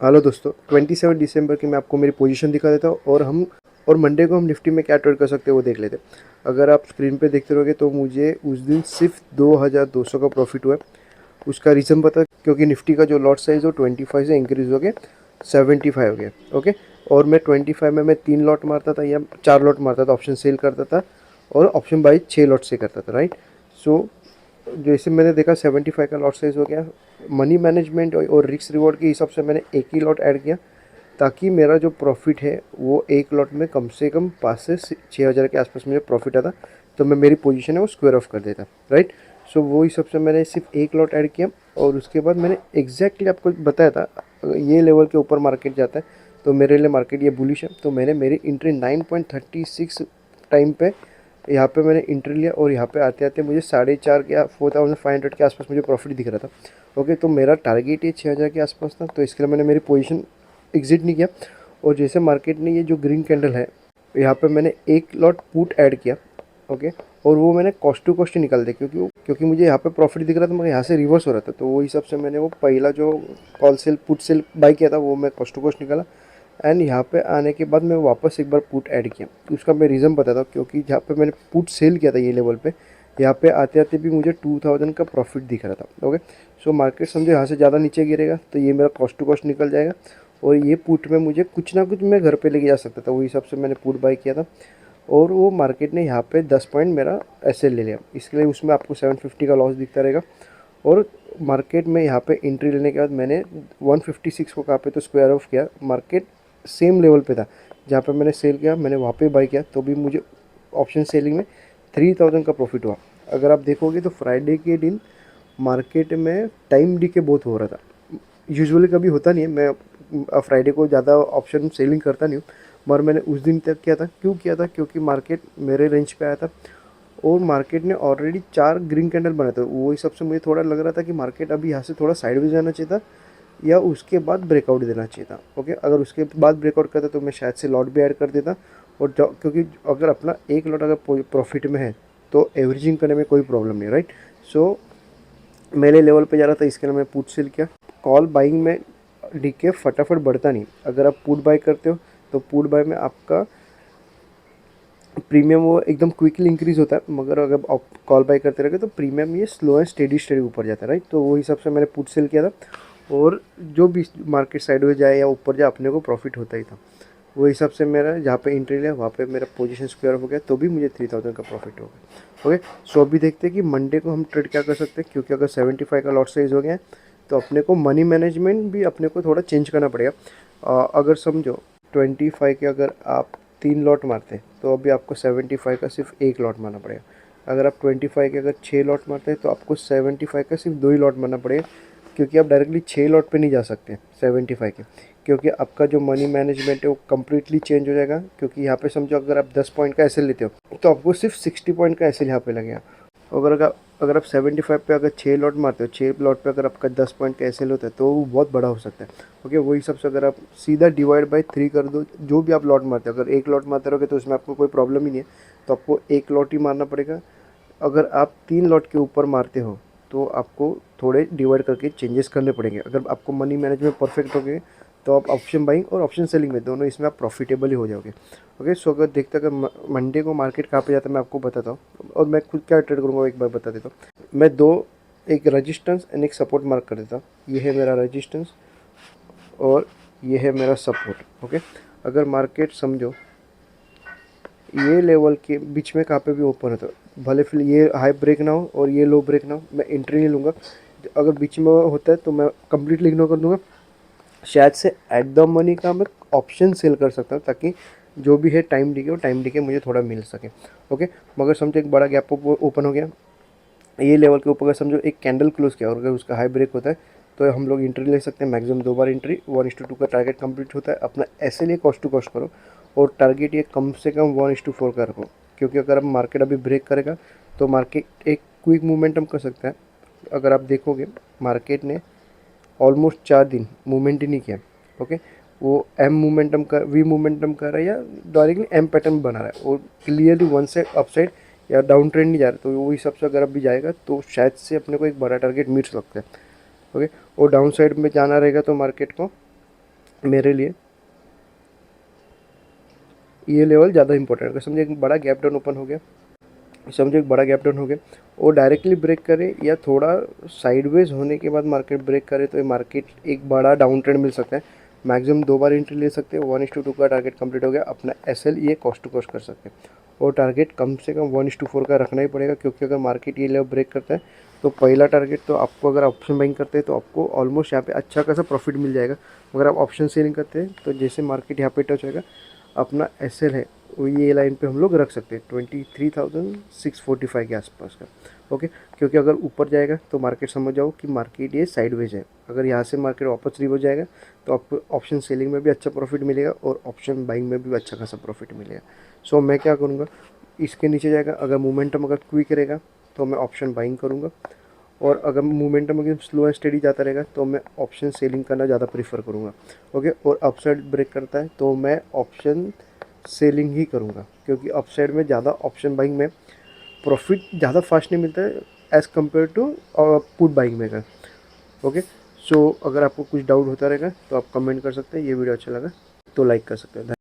Hello दोस्तों, 27 दिसंबर की मैं आपको मेरी पोजीशन दिखा देता हूँ और मंडे को हम निफ्टी में क्या ट्रेड कर सकते हैं वो देख लेते हैं। अगर आप स्क्रीन पे देखते रहोगे तो मुझे उस दिन सिर्फ 2200 का प्रॉफिट हुआ है। उसका रीज़न पता है, क्योंकि निफ्टी का जो लॉट साइज़ हो 25 से इंक्रीज़ हो गया 75 हो गया। ओके, और मैं 25 में मैं 3 लॉट मारता था या 4 लॉट मारता था, ऑप्शन सेल करता था और ऑप्शन बाई 6 लॉट से करता था, राइट। सो जैसे मैंने देखा 75 का लॉट साइज़ हो गया। मनी मैनेजमेंट और रिस्क रिवॉर्ड के हिसाब से मैंने एक ही लॉट ऐड किया, ताकि मेरा जो प्रॉफिट है वो एक लॉट में कम से कम 5 से 6 हज़ार के आसपास मुझे प्रॉफिट आता, तो मैं मेरी पोजीशन है वो स्क्वायर ऑफ कर देता, राइट। सो वो हिसाब से मैंने सिर्फ एक लॉट ऐड किया और उसके बाद मैंने एग्जैक्टली आपको बताया था ये लेवल के ऊपर मार्केट जाता है तो मेरे लिए मार्केट ये बुलिश है। तो मैंने मेरी इंट्री 9.36 टाइम पे यहाँ पे मैंने इंट्री लिया और यहाँ पे आते आते मुझे 4.5 या 4500 के आसपास मुझे प्रॉफिट दिख रहा था। ओके, तो मेरा टारगेट ये 6000 के आसपास था, तो इसके लिए मैंने मेरी पोजीशन एग्जिट नहीं किया। और जैसे मार्केट ने ये जो ग्रीन कैंडल है, यहाँ पे मैंने एक लॉट पुट ऐड किया। ओके, और वो मैंने कॉस्ट टू कॉस्ट ही निकाल दिया, क्योंकि मुझे यहाँ पे प्रॉफिट दिख रहा था मगर यहाँ से रिवर्स हो रहा था, तो वो हिसाब से मैंने वो पहला जो call sell put sell by किया था वो मैं कॉस्ट टू कॉस्ट निकाला। एंड यहाँ पे आने के बाद मैं वापस एक बार पुट ऐड किया। उसका मैं रीज़न बताता हूँ, क्योंकि जहाँ पे मैंने पुट सेल किया था ये लेवल पे, यहाँ पे आते आते भी मुझे 2000 का प्रॉफिट दिख रहा था। ओके, सो मार्केट समझो यहाँ से ज़्यादा नीचे गिरेगा तो ये मेरा कॉस्ट टू कॉस्ट निकल जाएगा और ये पुट में मुझे कुछ ना कुछ मैं घर पे लेके जा सकता था, वही हिसाब से मैंने पुट बाई किया था। और वो मार्केट ने यहाँ पे 10 पॉइंट मेरा ऐसे ले लिया, इसके लिए उसमें आपको 750 का लॉस दिखता रहेगा। और मार्केट में यहाँ पे एंट्री लेने के बाद मैंने 156 को कहाँ पे तो स्क्वायर ऑफ किया। मार्केट सेम लेवल पे था जहाँ पे मैंने सेल किया, मैंने वहाँ पे बाई किया, तो भी मुझे ऑप्शन सेलिंग में 3000 का प्रॉफिट हुआ। अगर आप देखोगे तो फ्राइडे के दिन मार्केट में टाइम डीके बहुत हो रहा था। यूजुअली कभी होता नहीं है, मैं फ्राइडे को ज़्यादा ऑप्शन सेलिंग करता नहीं हूँ, मगर मैंने उस दिन तक किया था। क्यों किया था? क्योंकि मार्केट मेरे रेंज पे आया था और मार्केट ने ऑलरेडी 4 ग्रीन कैंडल बनाए थे। वो हिसाब से मुझे थोड़ा लग रहा था कि मार्केट अभी यहाँ से थोड़ा साइडवेज जाना चाहिए था या उसके बाद ब्रेकआउट देना चाहिए था। ओके, अगर उसके बाद ब्रेकआउट करता तो मैं शायद से लॉट भी ऐड कर देता। और क्योंकि अगर अपना एक लॉट अगर प्रॉफिट में है तो एवरेजिंग करने में कोई प्रॉब्लम नहीं, राइट। सो मेरे लेवल पे जा रहा था, इसके लिए मैं पुट सेल किया। कॉल बाइंग में डीके फटाफट बढ़ता नहीं। अगर आप पुट बाय करते हो तो पुट बाय में आपका प्रीमियम वो एकदम क्विकली इंक्रीज़ होता है, मगर अगर आप कॉल बाय करते रहोगे तो प्रीमियम ये स्लो एंड स्टेडी स्टेडी ऊपर जाता है, राइट। तो वो हिसाब से मैंने पुट सेल किया था और जो भी मार्केट साइडवेज जाए या ऊपर जाए अपने को प्रॉफिट होता ही था। वो हिसाब से मेरा जहाँ पे एंट्री लिया वहाँ पे मेरा पोजीशन स्क्वायर हो गया, तो भी मुझे 3000 का प्रॉफिट हो गया। ओके, सो अभी देखते हैं कि मंडे को हम ट्रेड क्या कर सकते हैं, क्योंकि अगर 75 का लॉट साइज हो गया है तो अपने को मनी मैनेजमेंट भी अपने को थोड़ा चेंज करना पड़ेगा। अगर समझो 25 के अगर आप 3 लॉट मारते हैं तो अभी आपको 75 का सिर्फ एक लॉट मारना पड़ेगा। अगर आप 25 के अगर 6 लॉट मारते हैं तो आपको 75 का सिर्फ 2 ही लॉट मारना पड़ेगा, क्योंकि आप डायरेक्टली 6 लॉट पे नहीं जा सकते 75 के, क्योंकि आपका जो मनी मैनेजमेंट है वो कम्प्लीटली चेंज हो जाएगा। क्योंकि यहाँ पे समझो अगर आप 10 पॉइंट का एसएल लेते हो तो आपको सिर्फ 60 पॉइंट का एसएल यहाँ पे लगेगा। अगर आप 75 पे अगर 6 लॉट मारते हो, 6 लॉट पे अगर आपका 10 पॉइंट का एसएल होता है तो वो बहुत बड़ा हो सकता है। ओके, वही सबसे अगर आप सीधा डिवाइड बाई 3 कर दो जो भी आप लॉट मारते हो, अगर एक लॉट मारते रहोगे तो उसमें आपको कोई प्रॉब्लम ही नहीं है, तो आपको एक लॉट ही मारना पड़ेगा। अगर आप 3 लॉट के ऊपर मारते हो तो आपको थोड़े डिवाइड करके चेंजेस करने पड़ेंगे। अगर आपको मनी मैनेजमेंट परफेक्ट हो गए तो आप ऑप्शन बाइंग और ऑप्शन सेलिंग में दोनों इसमें आप प्रॉफिटेबल ही हो जाओगे। ओके, सो अगर देखते अगर मंडे को मार्केट कहाँ पे जाता है मैं आपको बताता हूँ और मैं खुद क्या ट्रेड करूँगा एक बार बता देता हूँ। मैं दो, एक रजिस्टेंस एंड एक सपोर्ट मार्क कर देता हूँ। ये है मेरा रजिस्टेंस और ये है मेरा सपोर्ट। ओके, अगर मार्केट समझो ये लेवल के बीच में कहाँ पे भी ओपन है तो भले फिर ये हाई ब्रेक ना हो और ये लो ब्रेक ना हो, मैं एंट्री नहीं लूँगा। अगर बीच में होता है तो मैं कंप्लीटली इग्नोर कर दूँगा। शायद से एट द मनी का मैं ऑप्शन सेल कर सकता हूँ, ताकि जो भी है टाइम डी के वो टाइम डी के मुझे थोड़ा मिल सके। ओके, मगर समझो एक बड़ा गैप ओपन हो गया ये लेवल के ऊपर, अगर समझो एक कैंडल क्लोज किया और अगर उसका हाई ब्रेक होता है तो हम लोग एंट्री ले सकते हैं। मैक्सिमम 2 बार एंट्री, 1:2 का टारगेट कंप्लीट होता है। अपना ऐसे लिए कॉस्ट टू कॉस्ट करो और टारगेट ये कम से कम 1:4 का रखो, क्योंकि अगर अब मार्केट अभी ब्रेक करेगा तो मार्केट एक क्विक मोमेंटम कर सकता है। अगर आप देखोगे मार्केट ने ऑलमोस्ट 4 दिन मूवमेंट ही नहीं किया। ओके, वो एम मोमेंटम का वी मोमेंटम कर रहा है या डायरेक्टली एम पैटर्न बना रहा है और clearly one side up side या डाउन ट्रेंड नहीं जा रहा, तो वो हिसाब से अगर अभी जाएगा तो शायद से अपने को एक बड़ा टारगेट मिल सकता है। ओके, और डाउन साइड में जाना रहेगा तो मार्केट को मेरे लिए ये लेवल ज़्यादा इंपॉर्टेंट है। समझे एक बड़ा गैप डाउन ओपन हो गया, समझो एक बड़ा गैप डाउन हो गया, और डायरेक्टली ब्रेक करे या थोड़ा साइडवेज होने के बाद मार्केट ब्रेक करे तो ये मार्केट एक बड़ा डाउन ट्रेंड मिल सकता है। मैक्सिमम 2 बार एंट्री ले सकते हैं। 1:2 का टारगेट कंप्लीट हो गया, अपना एसएल ये कॉस्ट टू कॉस्ट कर सकते हैं, और टारगेट कम से कम 1:4 का रखना ही पड़ेगा, क्योंकि अगर मार्केट ये लेवल ब्रेक करता है तो पहला टारगेट तो आपको, अगर ऑप्शन बाइंग करते हैं तो आपको ऑलमोस्ट यहाँ पे अच्छा खासा प्रॉफिट मिल जाएगा। अगर आप ऑप्शन सेलिंग करते हैं तो जैसे मार्केट यहाँ पे टच होएगा, अपना एसएल है वो ये लाइन पे हम लोग रख सकते हैं 23,645 के आसपास का। ओके, क्योंकि अगर ऊपर जाएगा तो मार्केट समझ जाओ कि मार्केट ये साइडवेज है। अगर यहाँ से मार्केट वापस रिवर्स जाएगा तो आपको ऑप्शन सेलिंग में भी अच्छा प्रॉफिट मिलेगा और ऑप्शन बाइंग में भी अच्छा खासा प्रॉफिट मिलेगा। सो मैं क्या करूँगा, इसके नीचे जाएगा, अगर मोमेंटम अगर क्विक रहेगा तो मैं ऑप्शन बाइंग करूँगा, और अगर मोमेंटम अगर स्लो एंड स्टेडी जाता रहेगा तो मैं ऑप्शन सेलिंग करना ज़्यादा प्रीफर करूँगा। ओके, और अपसाइड ब्रेक करता है तो मैं ऑप्शन सेलिंग ही करूँगा, क्योंकि अपसाइड में ज़्यादा ऑप्शन बाइंग में प्रॉफिट ज़्यादा फास्ट नहीं मिलता है as compare to put buying में का। ओके, सो अगर आपको कुछ डाउट होता रहेगा तो आप कमेंट कर सकते हैं। ये वीडियो अच्छा लगा तो लाइक कर सकते हैं।